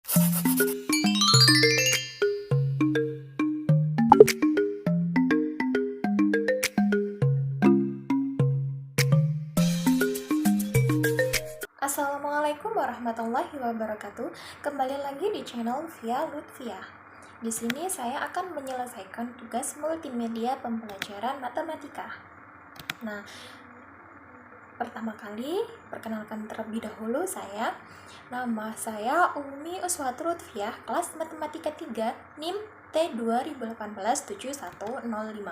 Assalamualaikum warahmatullahi wabarakatuh. Kembali lagi di channel Via Lutfia. Di sini saya akan menyelesaikan tugas multimedia pembelajaran matematika. Nah, pertama kali perkenalkan terlebih dahulu saya. Nama saya Umi Uswat Lutfiah, kelas Matematika 3, NIM T2018-7105.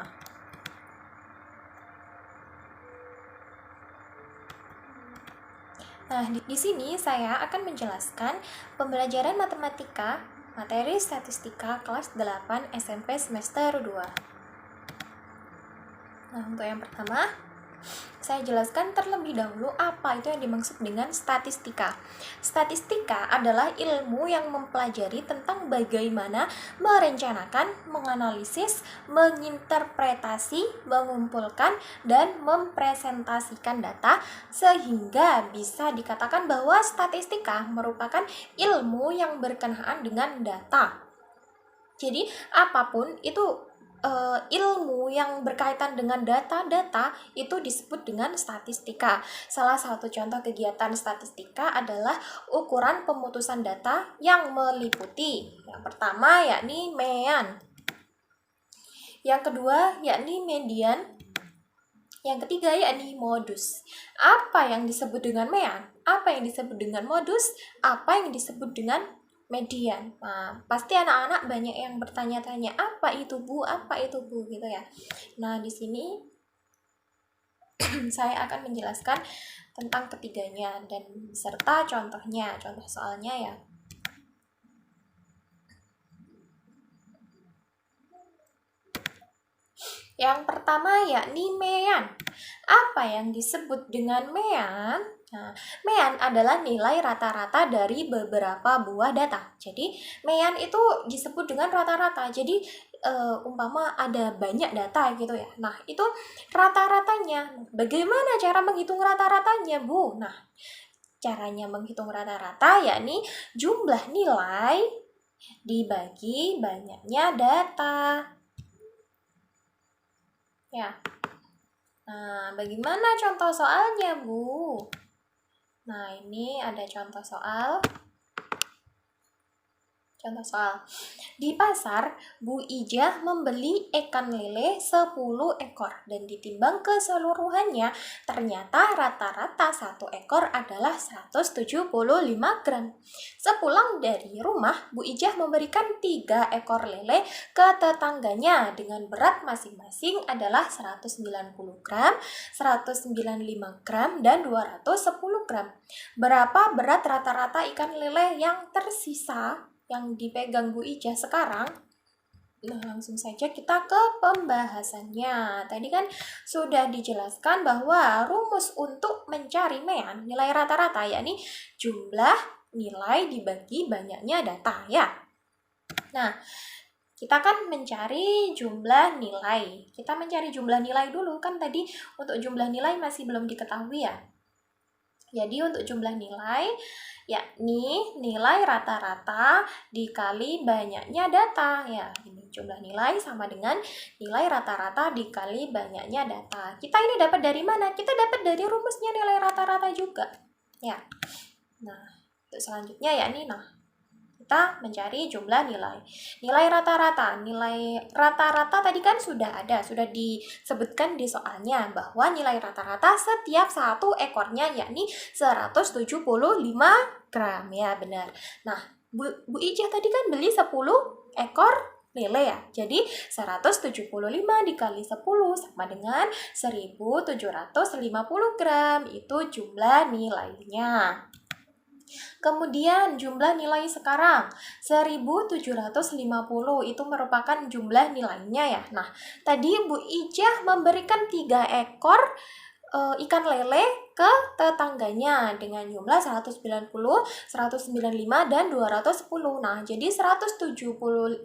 Nah, di sini saya akan menjelaskan pembelajaran matematika materi statistika kelas 8 SMP semester 2. Nah, untuk yang pertama, saya jelaskan terlebih dahulu apa itu yang dimaksud dengan statistika. Statistika adalah ilmu yang mempelajari tentang bagaimana merencanakan, menganalisis, menginterpretasi, mengumpulkan, dan mempresentasikan data sehingga bisa dikatakan bahwa statistika merupakan ilmu yang berkenaan dengan data. Jadi, apapun itu ilmu yang berkaitan dengan data-data itu disebut dengan statistika. Salah satu contoh kegiatan statistika adalah ukuran pemutusan data yang meliputi yang pertama yakni mean, yang kedua yakni median, yang ketiga yakni modus. Apa yang disebut dengan mean? Apa yang disebut dengan modus? Apa yang disebut dengan median? Nah, pasti anak-anak banyak yang bertanya-tanya, apa itu Bu? Apa itu Bu? Gitu ya. Nah, di sini saya akan menjelaskan tentang ketiganya dan beserta contohnya, contoh soalnya ya. Yang pertama yakni mean. Apa yang disebut dengan mean? Nah, mean adalah nilai rata-rata dari beberapa buah data. Jadi, mean itu disebut dengan rata-rata. Jadi, umpama ada banyak data gitu ya. Nah, itu rata-ratanya. Bagaimana cara menghitung rata-ratanya, Bu? Nah, caranya menghitung rata-rata yakni jumlah nilai dibagi banyaknya data. Ya. Nah, bagaimana contoh soalnya, Bu? Nah, ini ada contoh soal. Contoh soal. Di pasar, Bu Ijah membeli ikan lele 10 ekor dan ditimbang keseluruhannya, ternyata rata-rata 1 ekor adalah 175 gram. Sepulang dari rumah, Bu Ijah memberikan 3 ekor lele ke tetangganya dengan berat masing-masing adalah 190 gram, 195 gram, dan 210 gram. Berapa berat rata-rata ikan lele yang tersisa yang dipegang Bu Ijah sekarang? Nah, langsung saja kita ke pembahasannya. Tadi kan sudah dijelaskan bahwa rumus untuk mencari mean, nilai rata-rata, yakni jumlah nilai dibagi banyaknya data ya. Nah, kita kan mencari jumlah nilai. Kita mencari jumlah nilai dulu, kan tadi untuk jumlah nilai masih belum diketahui ya. Jadi untuk jumlah nilai yakni nilai rata-rata dikali banyaknya data ya. Ini jumlah nilai sama dengan nilai rata-rata dikali banyaknya data. Kita ini dapat dari mana? Kita dapat dari rumusnya nilai rata-rata juga. Ya. Nah, untuk selanjutnya yakni kita mencari jumlah nilai. Nilai rata-rata tadi kan sudah disebutkan di soalnya bahwa nilai rata-rata setiap 1 ekornya yakni 175 gram ya, benar. Nah, Bu Ijah tadi kan beli 10 ekor lele ya. Jadi 175 dikali 10 sama dengan 1750 gram. Itu jumlah nilainya. Kemudian jumlah nilai sekarang 1750 itu merupakan jumlah nilainya ya. Nah, tadi Bu Ijah memberikan 3 ekor ikan lele ke tetangganya dengan jumlah 190, 195, dan 210. Nah, jadi 1750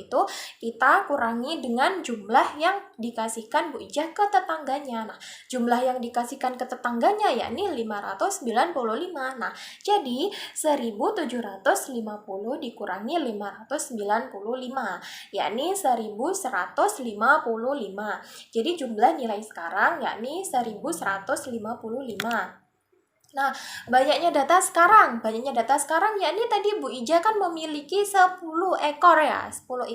itu kita kurangi dengan jumlah yang dikasihkan Bu Ijah ke tetangganya. Nah, jumlah yang dikasihkan ke tetangganya yakni 595. Nah, jadi 1750 dikurangi 595, yakni 1155. Jadi jumlah nilai sekarang yakni 1155. Nah, banyaknya data sekarang yakni tadi Bu Ija kan memiliki 10 ekor ya, 10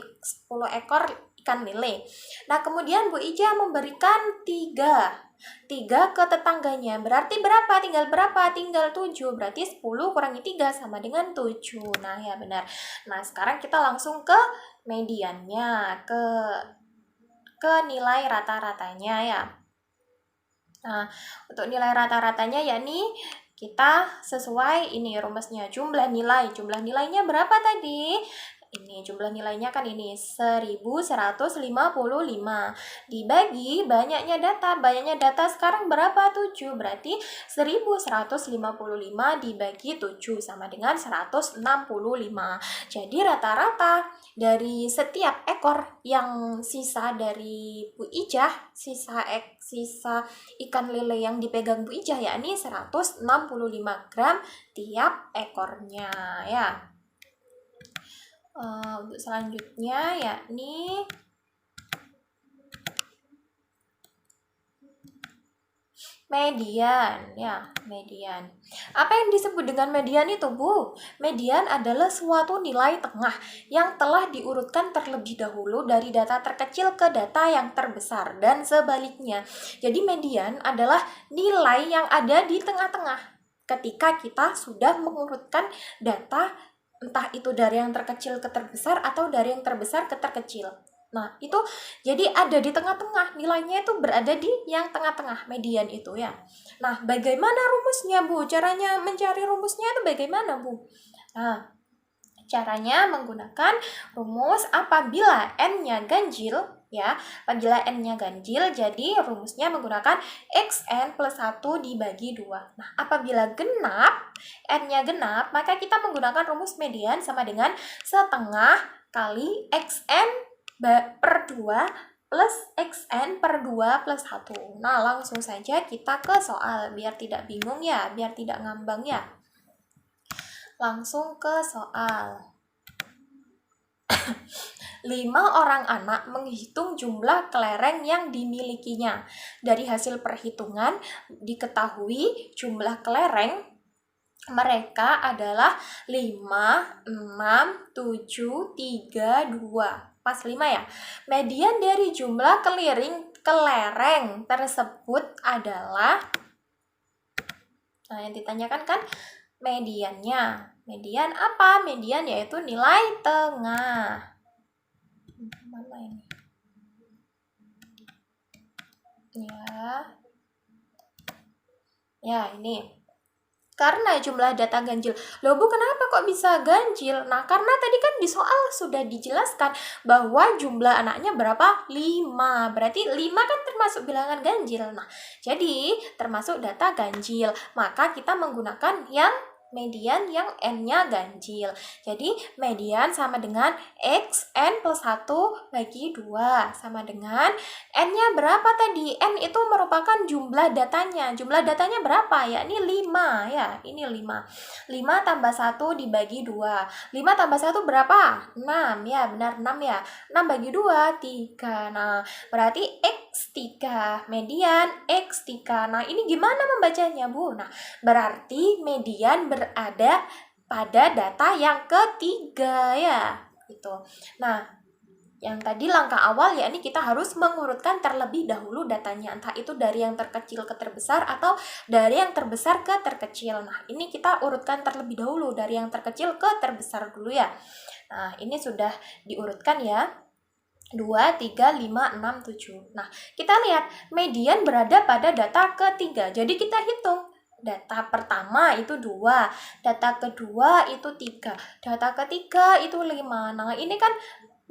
ekor ikan lele. Nah, kemudian Bu Ija memberikan 3 ke tetangganya. Berarti berapa? Tinggal berapa? Tinggal 7. Berarti 10 kurangi 3 sama dengan 7. Nah, ya benar. Nah, sekarang kita langsung ke mediannya, ke nilai rata-ratanya ya. Nah, untuk nilai rata-ratanya yakni kita sesuai ini rumusnya, jumlah nilainya berapa tadi? Ini jumlah nilainya kan ini 1155 dibagi banyaknya data sekarang berapa? 7. Berarti 1155 dibagi 7 sama dengan 165. Jadi rata-rata dari setiap ekor yang sisa dari Bu Ijah, sisa ikan lele yang dipegang Bu Ijah yakni 165 gram tiap ekornya ya. Untuk selanjutnya yakni median ya, median. Apa yang disebut dengan median itu, Bu? Median adalah suatu nilai tengah yang telah diurutkan terlebih dahulu dari data terkecil ke data yang terbesar dan sebaliknya. Jadi median adalah nilai yang ada di tengah-tengah ketika kita sudah mengurutkan data, entah itu dari yang terkecil ke terbesar atau dari yang terbesar ke terkecil. Nah, itu jadi ada di tengah-tengah, nilainya itu berada di yang tengah-tengah, median itu ya. Nah, bagaimana rumusnya, Bu? Caranya mencari rumusnya itu bagaimana, Bu? Nah, caranya menggunakan rumus apabila n-nya ganjil ya. Apabila n-nya ganjil, jadi rumusnya menggunakan xn plus 1 dibagi 2. Nah, apabila genap, n-nya genap, maka kita menggunakan rumus median sama dengan setengah kali xn per 2 plus xn per 2 plus 1. Nah, langsung saja kita ke soal biar tidak bingung ya, biar tidak ngambang ya. Langsung ke soal. 5 orang anak menghitung jumlah kelereng yang dimilikinya. Dari hasil perhitungan diketahui jumlah kelereng mereka adalah 5, 6, 7, 3, 2. Pas 5 ya. Median dari jumlah kelereng tersebut adalah, nah yang ditanyakan kan mediannya. Median apa? Median yaitu nilai tengah. Mana ini? Ya, ini. Karena jumlah data ganjil. Loh Bu, kenapa kok bisa ganjil? Nah, karena tadi kan di soal sudah dijelaskan bahwa jumlah anaknya berapa? 5. Berarti 5 kan termasuk bilangan ganjil. Nah, jadi termasuk data ganjil. Maka kita menggunakan yang median yang n-nya ganjil. Jadi median sama dengan xn plus 1 bagi 2 sama dengan n-nya berapa tadi? N itu merupakan jumlah datanya. Jumlah datanya berapa? Yakni 5 ya. Ini 5. 5 tambah 1 dibagi 2. 5 tambah 1 berapa? 6 ya, benar 6 ya. 6 bagi 2 3. Nah, berarti x3. Median x3. Nah, ini gimana membacanya, Bu? Nah, berarti median berada pada data yang ketiga ya. Gitu. Nah, yang tadi langkah awal yakni kita harus mengurutkan terlebih dahulu datanya, entah itu dari yang terkecil ke terbesar atau dari yang terbesar ke terkecil. Nah, ini kita urutkan terlebih dahulu dari yang terkecil ke terbesar dulu ya. Nah, ini sudah diurutkan ya. 2, 3, 5, 6, 7. Nah, kita lihat median berada pada data ketiga. Jadi kita hitung. Data pertama itu 2, data kedua itu 3, data ketiga itu 5. Nah, ini kan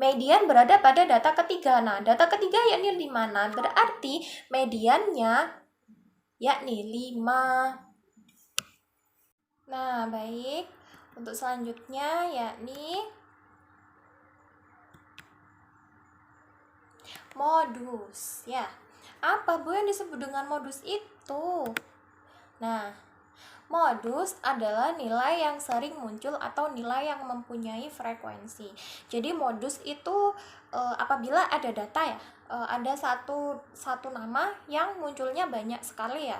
median berada pada data ketiga. Nah, data ketiga yakni 5. Nah, berarti mediannya yakni 5. Nah, baik. Untuk selanjutnya yakni modus. Ya, apa Bu yang disebut dengan modus itu? Nah, modus adalah nilai yang sering muncul atau nilai yang mempunyai frekuensi. Jadi modus itu apabila ada data ya, ada satu nama yang munculnya banyak sekali,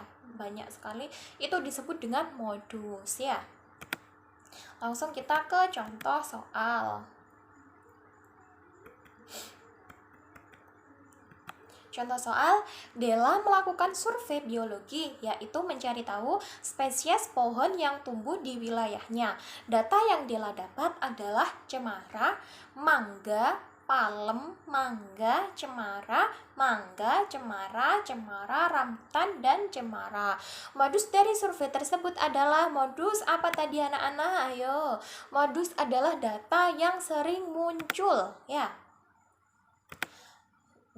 itu disebut dengan modus ya. Langsung kita ke contoh soal. Contoh soal, Della melakukan survei biologi, yaitu mencari tahu spesies pohon yang tumbuh di wilayahnya. Data yang Della dapat adalah cemara, mangga, palem, mangga, cemara, rambutan, dan cemara. Modus dari survei tersebut adalah modus apa tadi anak-anak? Ayo, modus adalah data yang sering muncul, ya.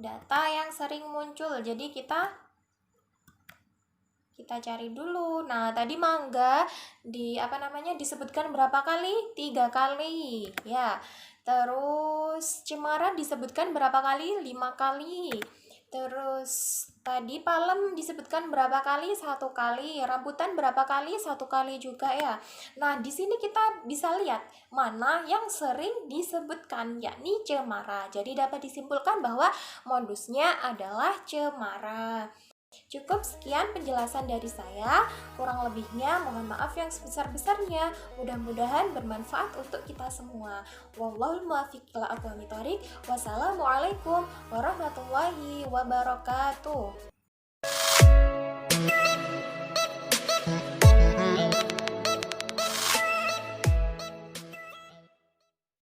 Data yang sering muncul. Jadi kita cari dulu. Nah, tadi mangga disebutkan berapa kali? 3 kali. Ya. Terus cemara disebutkan berapa kali? 5 kali. Terus tadi palem disebutkan berapa kali? 1 kali. Rambutan berapa kali? 1 kali juga ya. Nah, di sini kita bisa lihat mana yang sering disebutkan, yakni cemara. Jadi dapat disimpulkan bahwa modusnya adalah cemara. Cukup sekian penjelasan dari saya. Kurang lebihnya mohon maaf yang sebesar-besarnya. Mudah-mudahan bermanfaat untuk kita semua. Wallahul muwaffiq ila aqwamit thoriq. Wassalamualaikum warahmatullahi wabarakatuh.